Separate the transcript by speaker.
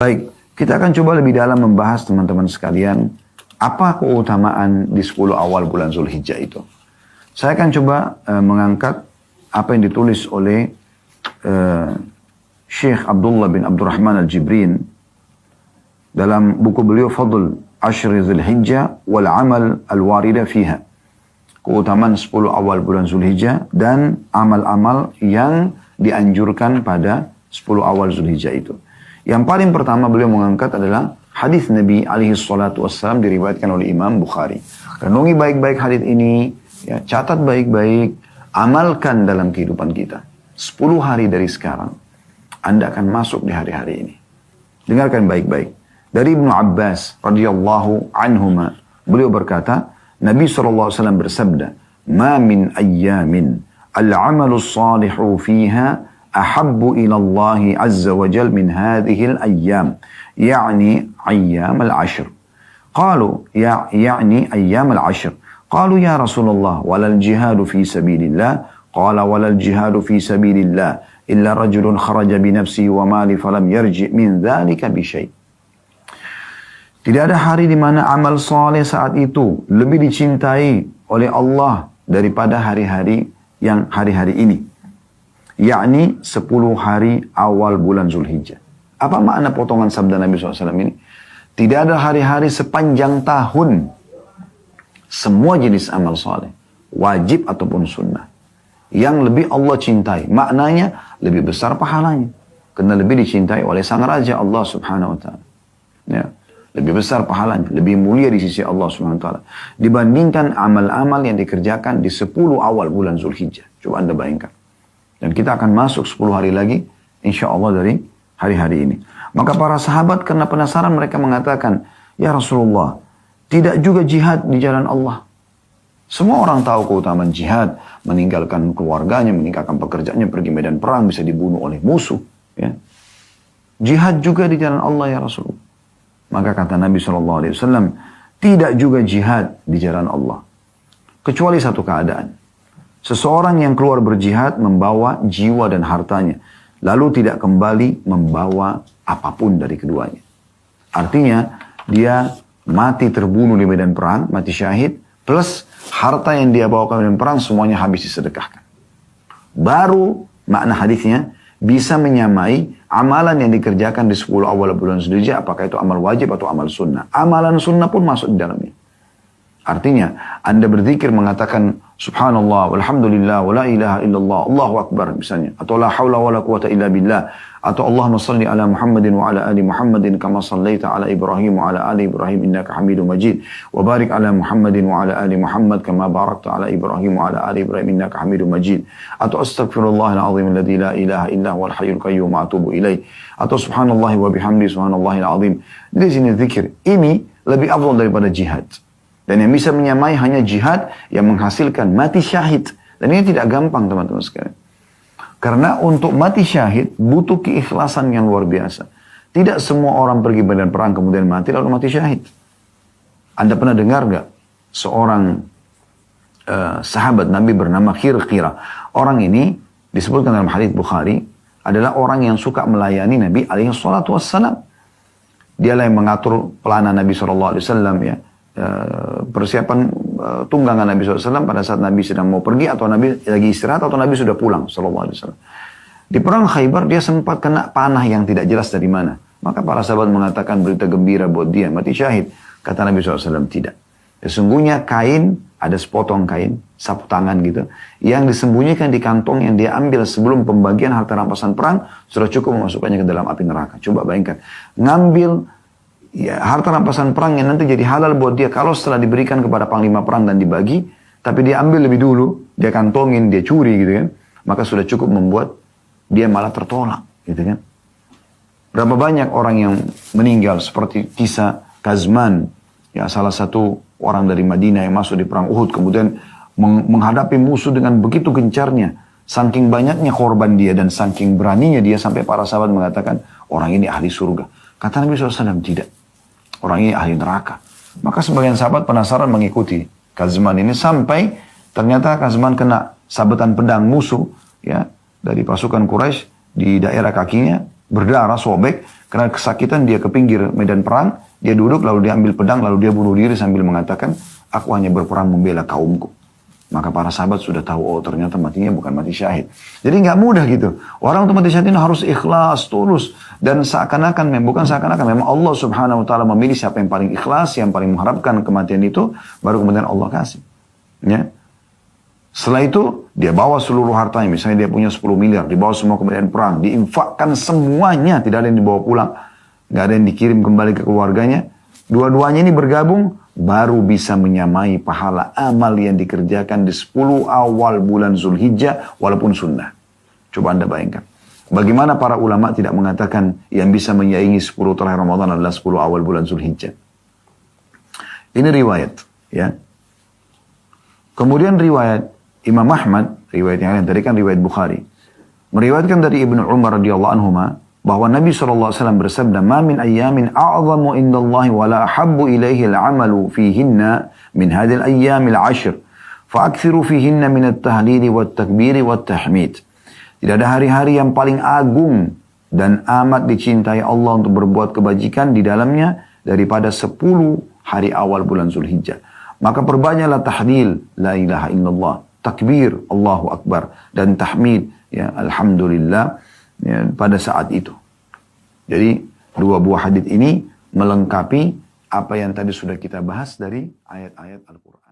Speaker 1: Baik, kita akan coba lebih dalam membahas teman-teman sekalian, apa keutamaan di 10 awal bulan Zulhijjah itu. Saya akan coba mengangkat apa yang ditulis oleh Syekh Abdullah bin Abdurrahman Al-Jibrin dalam buku beliau Fadl Ashri Zulhijjah wal Amal Al-Warida Fiha. Keutamaan 10 awal bulan Zulhijjah dan amal-amal yang dianjurkan pada 10 awal Zulhijjah itu. Yang paling pertama beliau mengangkat adalah hadis Nabi alaihi salatu wassalam diriwayatkan oleh Imam Bukhari. Renungi baik-baik hadis ini, ya, catat baik-baik, amalkan dalam kehidupan kita. 10 hari dari sekarang, Anda akan masuk di hari-hari ini. Dengarkan baik-baik. Dari Ibnu Abbas radhiyallahu anhuma, beliau berkata, Nabi SAW bersabda, "Ma min ayyamin al-'amalu s-salihu fiha أحب إلى الله عز وجل من هذه الأيام يعني أيام العشر قالوا يعني أيام العشر قالوا يا رسول الله ولا الجهاد في سبيل الله قال ولا الجهاد في سبيل الله إلا رجل خرج بنفسه وماله فلم يرجع من ذلك بشيء. Tidak ada hari di mana amal soleh saat itu lebih dicintai oleh Allah daripada hari-hari yang hari-hari ini. Yakni 10 hari awal bulan Zulhijjah. Apa makna potongan sabda Nabi SAW ini? Tidak ada hari-hari sepanjang tahun. Semua jenis amal soleh, wajib ataupun sunnah, yang lebih Allah cintai. Maknanya lebih besar pahalanya. Karena lebih dicintai oleh Sang Raja Allah Subhanahu Wa Taala. Ya. Lebih besar pahalanya, lebih mulia di sisi Allah Subhanahu Wa Taala dibandingkan amal-amal yang dikerjakan di 10 awal bulan Zulhijjah. Coba Anda bayangkan. Dan kita akan masuk 10 hari lagi, insya Allah dari hari-hari ini. Maka para sahabat karena penasaran mereka mengatakan, Ya Rasulullah, tidak juga jihad di jalan Allah. Semua orang tahu keutamaan jihad, meninggalkan keluarganya, meninggalkan pekerjaannya, pergi medan perang, bisa dibunuh oleh musuh. Ya. Jihad juga di jalan Allah ya Rasulullah. Maka kata Nabi SAW, tidak juga jihad di jalan Allah. Kecuali satu keadaan. Seseorang yang keluar berjihad membawa jiwa dan hartanya. Lalu tidak kembali membawa apapun dari keduanya. Artinya dia mati terbunuh di medan perang, mati syahid. Plus harta yang dia bawa ke medan perang semuanya habis disedekahkan. Baru makna hadisnya bisa menyamai amalan yang dikerjakan di 10 awal bulan Zulhijjah. Apakah itu amal wajib atau amal sunnah. Amalan sunnah pun masuk di dalamnya. Artinya, Anda berzikir mengatakan Subhanallah, walhamdulillah, wa la ilaha illallah, Allahu Akbar misalnya. Atau la hawla wa la quwata illa billah. Atau Allahumma salli ala Muhammadin wa ala ali Muhammadin kama sallaita ala Ibrahim wa ala ali Ibrahim innaka hamidun majid. Wa barik ala Muhammadin wa ala ali Muhammad kama barakta ala Ibrahim wa ala ali Ibrahim innaka hamidun majid. Atau astaghfirullahal azim alladzi la ilaha illa huwal hayyul qayyum wa atubu ilaih. Atau subhanallah wa bihamdi subhanallahil azim. Di sini zikir ini lebih afdal daripada jihad. Dan yang bisa menyamai hanya jihad yang menghasilkan mati syahid. Dan ini tidak gampang teman-teman sekalian. Karena untuk mati syahid butuh keikhlasan yang luar biasa. Tidak semua orang pergi medan perang kemudian mati lalu mati syahid. Anda pernah dengar gak seorang sahabat Nabi bernama Khirqira. Orang ini disebutkan dalam hadits Bukhari adalah orang yang suka melayani Nabi alaihi salatu wassalam. Dialah yang mengatur pelana Nabi SAW ya. Persiapan tunggangan Nabi SAW pada saat Nabi sedang mau pergi atau Nabi lagi istirahat atau Nabi sudah pulang SAW. Di perang Khaybar dia sempat kena panah yang tidak jelas dari mana. Maka para sahabat mengatakan berita gembira buat dia mati syahid. Kata Nabi SAW tidak. Sesungguhnya kain, ada sepotong kain, sapu tangan gitu, yang disembunyikan di kantong yang dia ambil sebelum pembagian harta rampasan perang sudah cukup memasukkannya ke dalam api neraka. Coba bayangkan, ngambil ya, harta rampasan perang yang nanti jadi halal buat dia kalau setelah diberikan kepada panglima perang dan dibagi, tapi dia ambil lebih dulu, dia kantongin, dia curi gitu kan, maka sudah cukup membuat dia malah tertolak gitu kan. Berapa banyak orang yang meninggal seperti kisah Kazman, ya salah satu orang dari Madinah yang masuk di perang Uhud kemudian menghadapi musuh dengan begitu gencarnya, saking banyaknya korban dia dan saking beraninya dia sampai para sahabat mengatakan orang ini ahli surga. Kata Nabi SAW tidak. Orang ini ahli neraka. Maka sebagian sahabat penasaran mengikuti Kazman ini sampai ternyata Kazman kena sabetan pedang musuh ya dari pasukan Quraisy di daerah kakinya berdarah sobek. Karena kesakitan dia ke pinggir medan perang, dia duduk lalu dia ambil pedang lalu dia bunuh diri sambil mengatakan, aku hanya berperang membela kaumku. Maka para sahabat sudah tahu, oh ternyata matinya bukan mati syahid. Jadi nggak mudah gitu. Orang untuk mati syahid ini harus ikhlas, tulus. Dan seakan-akan, bukan seakan-akan, memang Allah subhanahu wa ta'ala memilih siapa yang paling ikhlas, yang paling mengharapkan kematian itu, baru kemudian Allah kasih. Ya. Setelah itu, dia bawa seluruh hartanya. Misalnya dia punya 10 miliar, dibawa semua ke medan perang, diinfakkan semuanya, tidak ada yang dibawa pulang. Nggak ada yang dikirim kembali ke keluarganya. Dua-duanya ini bergabung, baru bisa menyamai pahala amal yang dikerjakan di 10 awal bulan Zulhijjah, walaupun sunnah. Coba Anda bayangkan. Bagaimana para ulama tidak mengatakan yang bisa menyaingi 10 terakhir Ramadan adalah 10 awal bulan Zulhijjah. Ini riwayat. Ya. Kemudian riwayat Imam Ahmad, riwayat yang lain, tadi kan riwayat Bukhari. Meriwayatkan dari Ibnu Umar radhiyallahu anhuma, bahwa Nabi SAW bersabda, "Ma min ayyamin a'zamu indallahi wa la ahabbu ilaihi al-'amalu fihinna min hadhil ayyamil 'ashr, fa'akthiru fihinna min at-tahlili wat-takbiri wat-tahmid." Tidak ada hari-hari yang paling agung dan amat dicintai Allah untuk berbuat kebajikan di dalamnya daripada 10 hari awal bulan Zulhijjah. Maka perbanyaklah tahlil, la ilaha illallah, takbir, Allahu Akbar, dan tahmid, ya, alhamdulillah, ya, pada saat itu. Jadi dua buah hadits ini melengkapi apa yang tadi sudah kita bahas dari ayat-ayat Al-Quran.